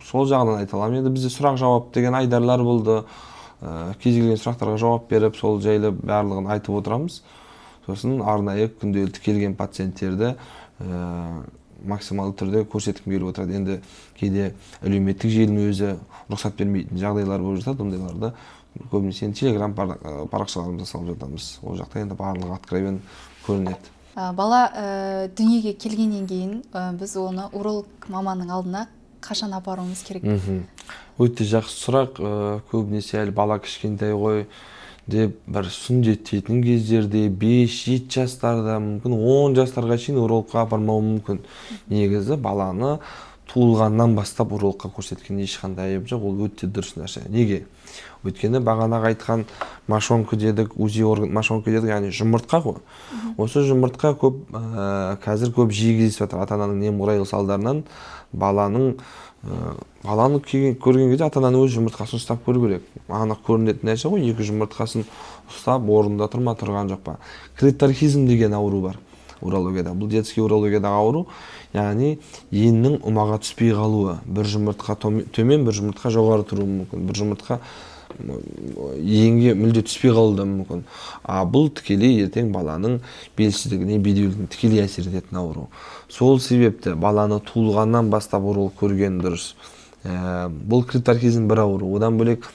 Сол жағынан айта аламын. Енді бізде сұрақ жауап деген айдарлар болды. Кез келген сұрақтарға жауап беріп, сол жайлы барлығын айтып отырамыз. Сосын арнайы күнделікті келген пациенттерді максималды түрде көрсеткім келіп отырады. Енді кейде әлеуметтік желінің өзі рұқсат бермейтін жағдайлар болып жатады, ондайларды көбінесе телеграм парақшаларымызда салып жатамыз. Ол жақта енді барлығы откровен көрінеді. Бала дүниеге келгеннен кейін біз оны уролог маманның алдына қашан апаруымыз керек? Өте жақсы сұрақ. Көбінесе әлі бала кішкентай ғой деп бір сүндеттейтін кездерде 5-7 жастарда, мүмкін 10 жастарға шейін урологқа апармауы мүмкін. Негізі баланы туылғаннан бастап урологқа көрсеткен ешқандай айып жоқ, ол өте дұрыс нәрсе. Неге? Өйткені бағанағы айтқан мошонка дедік, УЗИ орган мошонка дедік, яғни жұмыртқа ғой. Осы жұмыртқа қазір көп жиі кездесіп жатыр. Ата-ананың немқұрайлы салдарынан баланы көрген кезде ата-ананың өз жұмыртқасын ұстап көру керек. Анық көрінетін нәрсе ғой, екі жұмыртқасын ұстап, орында тұр ма, тұрған жоқ па. Криторхизм деген ауру бар урологияда. Бұл детский урологиядағы ауру, яғни еннің ұмаға түспей қалуы. Бір жұмыртқа төмен, бір жұмыртқа жоғары тұруы мүмкін. Бір жұмыртқа енге мүлде түспей қалуы да мүмкін. Бұл тікелей ертең баланың белсіздігіне, бедеулігіне тікелей әсер ететін ауру. Сол себепті баланы туылғаннан бастап уролог көрген дұрыс. Бұл криторхизм бір ауру. Одан бөлек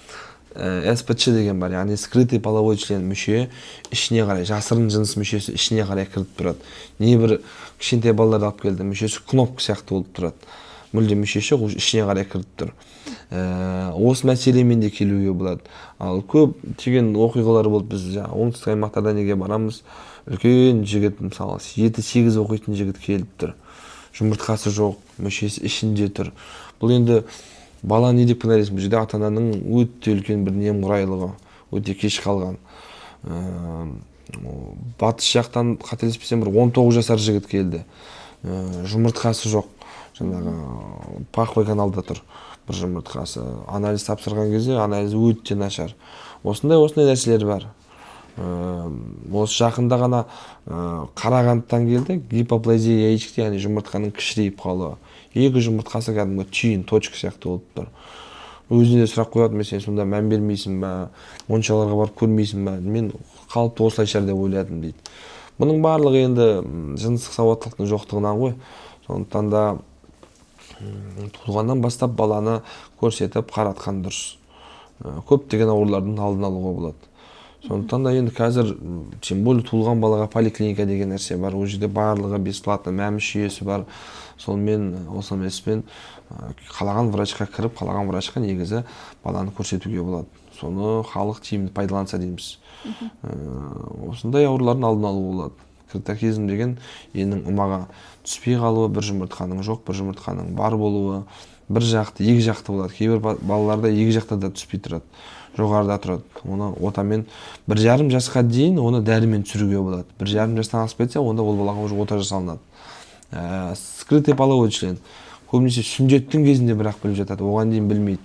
СПЧ деген бар, яғни скрытый половой член мүше ішіне қарай, жасырын жыныс мүшесі ішіне қарай кіріп тұрады. Не бір кішкентай балаларды алып келді, мүшесі кнопка сияқты болып тұрады. Мүлде мүшесі ішіне қарай кіріп тұр. Осы мәселемен де келуге болады. Ал көп теген оқиғалар болды. Біз оңтүстік аймақтарда неге барамыз, үлкен жігіт, мысалы 7-8 оқитын жігіт келіп тұр. Жұмыртқасы жоқ, мүшесі ішінде тұр. Бұл енді бала не деп кінәлайсың? Бұл жерде ата-ананың өте үлкен бір немқұрайлығы, өте кеш қалған. Батыс жақтан қателеспесем бір 19 жасар жігіт келді. Жұмыртқасы жоқ. Жаңағы паховой каналда тұр бір жұмыртқасы. Анализ тапсырған кезде анализі өте нашар. Осындай нәрселер бар. Осы жақында ғана Қарағандыдан келді, гипоплазия яички, яғни жұмыртқаның кішірейіп қалуы. Екі жұмыртқасы кәдімгі түйін, точка сияқты болып тұр. Өзіне сұрақ қояды, мен сен сонда мән бермейсің ба, моншаларға барып көрмейсің ба? Мен қалыпты осылайша деп ойладым дейді. Бұның барлығы енді жыныстық сауаттылықтың жоқтығынан ғой. Сондықтан да туылғаннан бастап баланы көрсетіп қаратқан дұрыс. Көптеген аурулардың алдын алуға болады. Сондықтан да енді қазір тем более туылған балаға поликлиника деген нәрсе бар. Ол жерде барлығы бесплатно мәміш жүйесі бар. Сонымен осы мәспен қалаған врачқа кіріп, қалаған врачқа негізі баланы көрсетуге болады. Соны халық тиімді пайдаланса дейміз. Осындай аурулардың алдын алуға болады. Криторхизм деген еннің ұмаға түспей қалуы, бір жұмыртқаның жоқ, бір жұмыртқаның бар болуы, бір жақты, екі жақты болады. Кейбір балаларда екі жақта да түспей тұрады, жоғарыда тұрады. Оны отамен 1,5 жасқа дейін оны дәрімен түсіруге болады. 1,5 жастан асып кетсе, онда ол балаға уже ота жасалынады. Скрытый половой член көбінесе сүндеттің кезінде бірақ біліп жатады, оған дейін білмейді.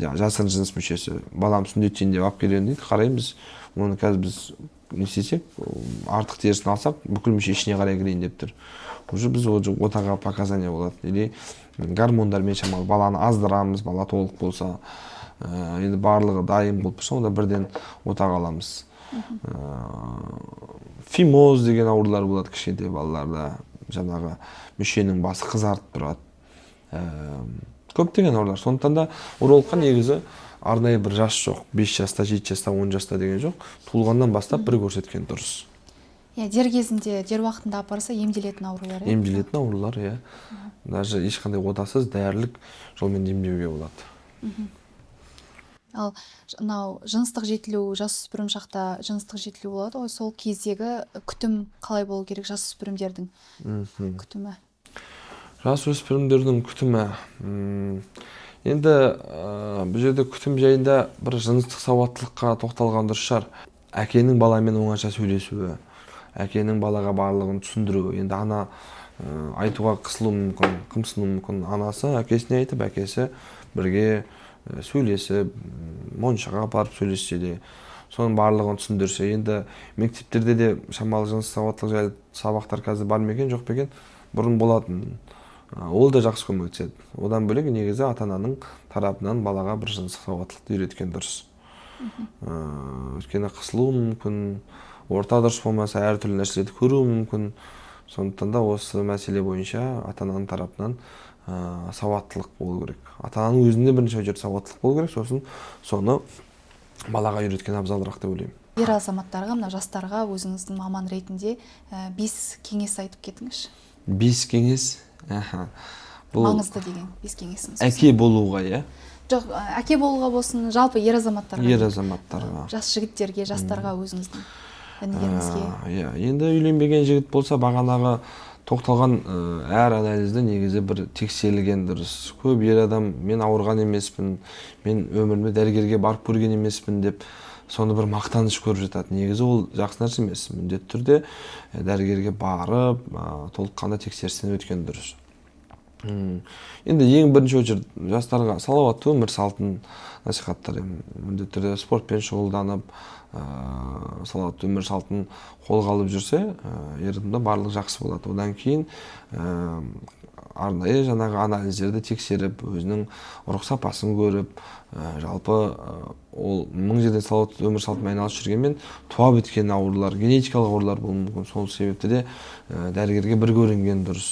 Жасырын жыныс мүшесі, балам сүндеттен деп алып келген дейді, қараймыз. Оны қазір біз не істесек, артық терісін алсақ, бүкіл мүше ішіне қарай кірейін деп тұр. уже біз отаға показания болады. Или гормондармен шамалы баланы аздырамыз, бала толық болса, енді барлығы дайын болып тұрса, онда бірден отаға аламыз. Фимоз деген аурулар болады кішкентай балаларда, жаңағы мүшенің басы қызарып тұрады. Көптеген аурулар. Сондықтан да урологқа негізі арнайы бір жас жоқ. 5 жаста, 7 жаста, 10 жаста деген жоқ. Туылғаннан бастап бір көрсеткен дұрыс. Дер кезінде, дер уақытында апарса емделетін аурулар. Емделетін аурулар, даже ешқандай отасыз дәрілік жолмен емдеуге болады. Ал жыныстық жетілу, жасөспірім шақта жыныстық жетілу болады ғой, сол кездегі күтім қалай болу керек, жасөспірімдердің күтімі? Жасөспірімдердің күтімі. Енді бұл жерде күтім жайында бір жыныстық сауаттылыққа тоқталған дұрыс шығар. Әкенің баламен оңаша сөйлесуі, әкенің балаға барлығын түсіндіруі. Енді ана айтуға қысылуы мүмкін, қымсынуы мүмкін. Анасы әкесіне айтып, әкесі бірге сөйлесіп, моншаға апарып сөйлессе де, соның барлығын түсіндірсе. Енді мектептерде де шамалы жыныстық сауаттылық жайлы сабақтар қазір бар ма екен, жоқ па екен? Бұрын болатын. Ол да жақсы көмектеседі. Одан бөлек негізі ата-ананың тарапынан балаға бір жыныстық сауаттылықты үйреткен дұрыс. Өйткені қысылуы мүмкін, орта дұрыс болмаса әртүрлі нәрселерді көруі мүмкін. Сондықтан да осы мәселе бойынша ата-ананың тарапынан сауаттылық болу керек. Ата-ананың өзінде бірінші жерде сауаттылық болу керек, сосын соны балаға үйреткен абзалырақ деп ойлаймын. Ер азаматтарға, мына жастарға өзіңіздің маман ретінде 5 кеңес айтып кетіңізші. 5 кеңес? Маңызды деген 5 кеңесіңіз. Әке болуға, Жоқ, әке болуға болсын, жалпы ер азаматтарға. Ер азаматтарға. Жас жігіттерге, жастарға өзіңіздің дәнеңгеріңізге. Енді үйленбеген жігіт болса, бағанағы тоқталған әр анализді негізі бір тексерілген дұрыс. Көп ер адам мен ауырған емеспін, мен өміріме дәрігерге барып көрген емеспін деп соны бір мақтаныш көріп жатады. Негізі ол жақсы нәрсе емес. Міндетті түрде дәрігерге барып, толыққанды тексерістен өткен дұрыс. Енді ең бірінші очередь жастарға салауатты өмір салтын насихаттар. Міндетті түрде спортпен шұғылданып, салауатты өмір салтын қолға алып жүрсе, ер адамда барлық жақсы болады. Одан кейін арнайы жаңағы анализдерді тексеріп, өзінің ұрық сапасын көріп, жалпы ол 1000 жерден салауатты өмір салтымен айналысып жүргенмен туа біткен аурулар, генетикалық аурулар болуы мүмкін. Сол себепті де дәрігерге бір көрінген дұрыс.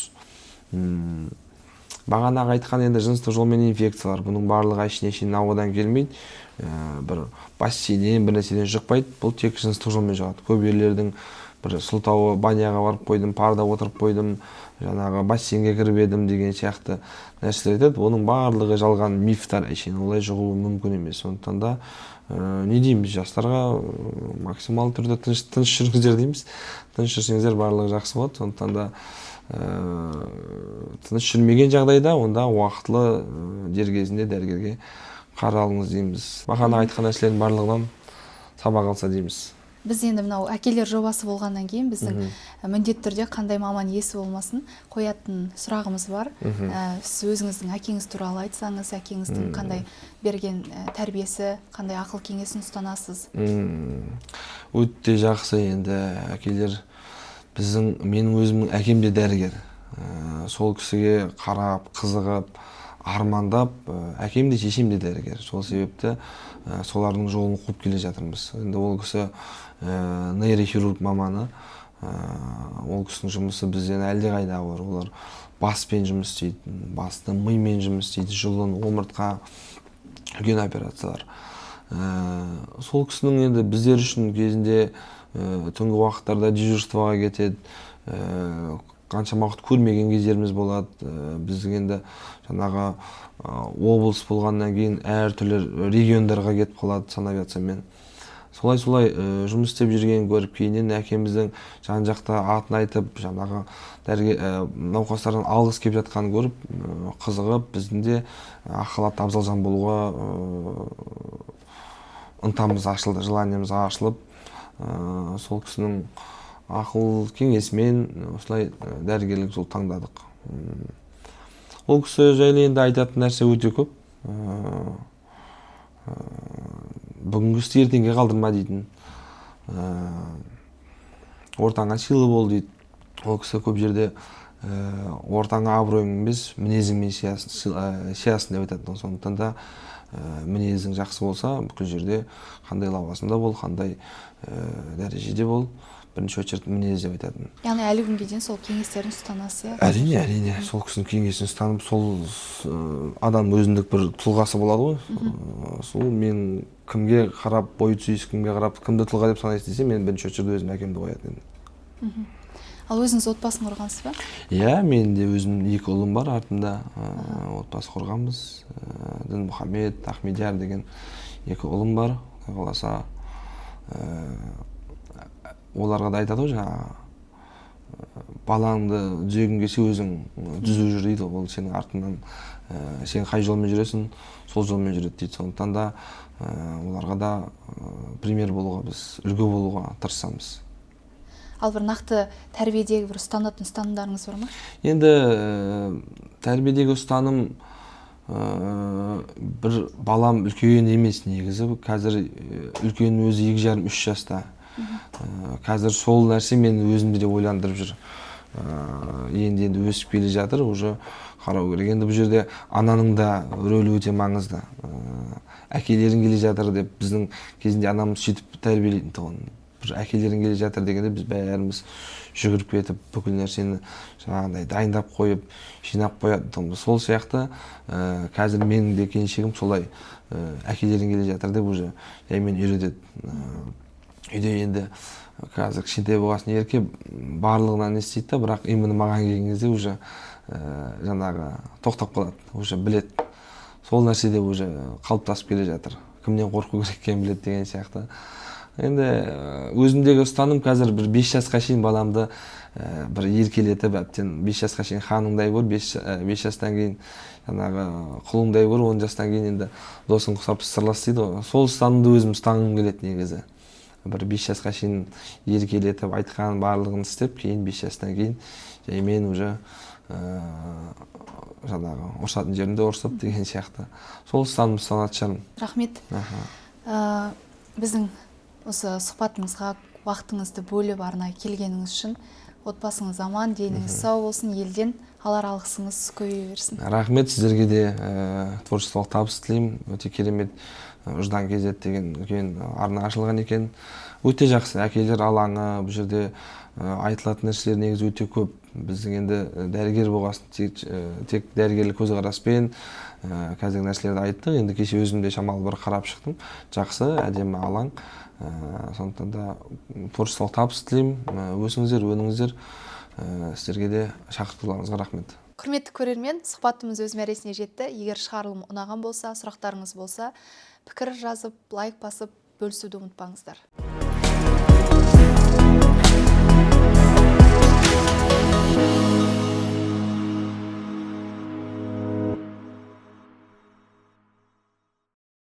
Бағанағы айтқан енді жыныстық жолмен инфекциялар, бұның барлығы әшейін ауадан келмейді, бір бассейннен, бір нәрседен жұқпайды. Бұл тек жыныстық жолмен жұғады. Көп ерлердің бір сылтауы, баняға барып қойдым, парда отырып қойдым, жаңағы бассейнге кіріп едім деген сияқты нәрселер айтады. Оның барлығы жалған мифтар, әшейін олай жұғуы мүмкін емес. Сондықтан да не дейміз, жастарға максимал түрде тыныш жүріңіздер дейміз. Тыныш жүрсеңіздер барлығы жақсы болады. Сондықтан да тыныш жүрмеген жағдайда онда уақытлы дер кезінде дәрігерге қаралыңыз дейміз. Бағана айтқан нәрселердің барлығынан сабақ алса дейміз. Біз енді мынау әкелер жобасы болғаннан кейін біздің міндетті түрде қандай маман иесі болмасын қоятын сұрағымыз бар. Сіз өзіңіздің әкеңіз туралы айтсаңыз, әкеңіздің қандай берген тәрбиесі, қандай ақыл кеңесін ұстанасыз? Өте жақсы. Енді әкелер, менің өзімнің әкем де дәрігер. Сол кісіге қарап, қызығып, армандап, әкем де шешем де дәрігер. Сол себепті солардың жолын қуып келе жатырмыз. Енді ол кісі нейрохирург маманы. Ол кісінің жұмысы бізден әлде қайда ауыр. Олар баспен жұмыс істейді, басты мимен жұмыс істейді, жұлын, омыртқа, үлкен операциялар. Сол кісінің енді біздер үшін кезінде түнгі уақыттарда дежурствоға кетеді, қаншама уақыт көрмеген кездеріміз болады. Біздің енді жаңағы облыс болғаннан кейін әртүрлі региондарға кетіп қалады санавиациямен. Солай жұмыс істеп жүрген көріп, кейіннен әкеміздің жан-жақта атын айтып, жаңағы науқастардан алғыс келіп жатқанын көріп, қызығып, біздің де ақылатты абзал жан болуға ынтамыз ашылды, желаниеміз ашылып, сол кісінің ақыл кеңесімен осылай дәрігерлік жол таңдадық. Ол кісі жайлы енді айтатын нәрсе өте көп. Бүгінгі істі ертеңге қалдырма дейтін. Ортаңа сыйлы бол дейді. Ол кісі көп жерде ортаңа абыройың емес, мінезіңмен сиясың деп айтады. Сондықтан да мінезің жақсы болса, бүкіл жерде қандай лауазымда бол, қандай дәрежеде бол, бірінші очередь мінез деп айтатын. Яғни әлі күнге дейін сол кеңестерін ұстанасыз, иә? Әрине, сол кісінің кеңесін ұстанып, сол адам өзіндік бір тұлғасы болады ғой. Сол мен кімге қарап бой түзейсіз, кімге қарап кімді тұлға деп санайсыз десе, мен бірінші очередь өзім әкемді қоятын едім. Ал өзіңіз отбасын құрғансыз ба? Иә, мен де өзім 2 ұлым бар артымда. Отбасы құрғанбыз. Дінмұхамед, Ахмедияр деген 2 ұлым бар. Қаласа оларға да айтады ғой, жаңағы балаңды түзегің келсе өзің түзу жүр дейді. Ол сенің артыңнан сен қай жолмен жүресің, сол жолмен жүреді дейді. Сондықтан да оларға да пример болуға, біз үлгі болуға тырысамыз. Ал бір нақты тәрбиедегі бір ұстанатын ұстанымдарыңыз бар ма? Енді тәрбиедегі ұстаным бір балам үлкен емес негізі. Қазір үлкен өзі 2,5-3 жаста. Қазір сол нәрсе мені өзімді де ойландырып жүр. Енді өсіп келе жатыр, уже қарау керек. Енді бұл жерде ананың да рөлі өте маңызды. Әкелерің келе жатыр деп біздің кезінде анамыз сөйтіп тәрбиелейтін тұғын. Бір әкелерің келе жатыр дегенде біз бәріміз жүгіріп кетіп, бүкіл нәрсені жаңағыдай дайындап қойып, жинап қоятынбыз. Сол сияқты қазір менің де келіншегім солай әкелерің келе жатыр деп уже мен үйретеді. Үйде енді қазір кішкентай болғасын ерке барлығынан не істейді да, бірақ именно маған келген кезде уже жаңағы тоқтап қалады, уже білет. Сол нәрседе уже қалыптасып келе жатыр. Кімнен қорқу керек екенін білет деген сияқты. Енді өзімдегі ұстаным қазір бір 5 жасқа шейін баламды бір еркелетіп, әбден 5 жасқа шейін ханыңдай көр, 5 жастан кейін жаңағы құлыңдай көр, 10 жастан кейін енді досың құсап сырлас дейді ғой. Сол ұстанымды өзім ұстанғым келеді негізі. Бір 5 жасқа шейін еркелетіп, айтқан барлығын істеп, кейін 5 жастан кейін мен уже жаңағы ұрсатын жерімде ұрсып деген сияқты. Сол ұстанымды ұстанатын шығармын. Рахмет. Біздің осы сұхбатымызға уақытыңызды бөліп арнайы келгеніңіз үшін отбасыңыз аман, деніңіз сау болсын, елден алар алғысыңыз көбейе берсін. Рахмет, сіздерге де творчестволық табыс тілеймін. Өте керемет Ұждан KZ деген үлкен арна ашылған екен. Өте жақсы, әкелер алаңы, бұл жерде айтылатын нәрселер негізі өте көп. Біздің енді дәрігер болғасын, тек дәрігерлік көзқараспен қазіргі нәрселерді айттық. Енді кеше өзімде шамалы бір қарап шықтым. Жақсы, әдемі алаң. Сондықтан да творчестволық табыс тілеймін. Өсіңіздер, өніңіздер. Сіздерге де шақыртуларыңызға рахмет. Құрметті көрермен, сұхбатымыз өз мәресіне жетті. Егер шығарылым ұнаған болса, сұрақтарыңыз болса, пікір жазып, лайк басып, бөлісуді ұмытпаңыздар.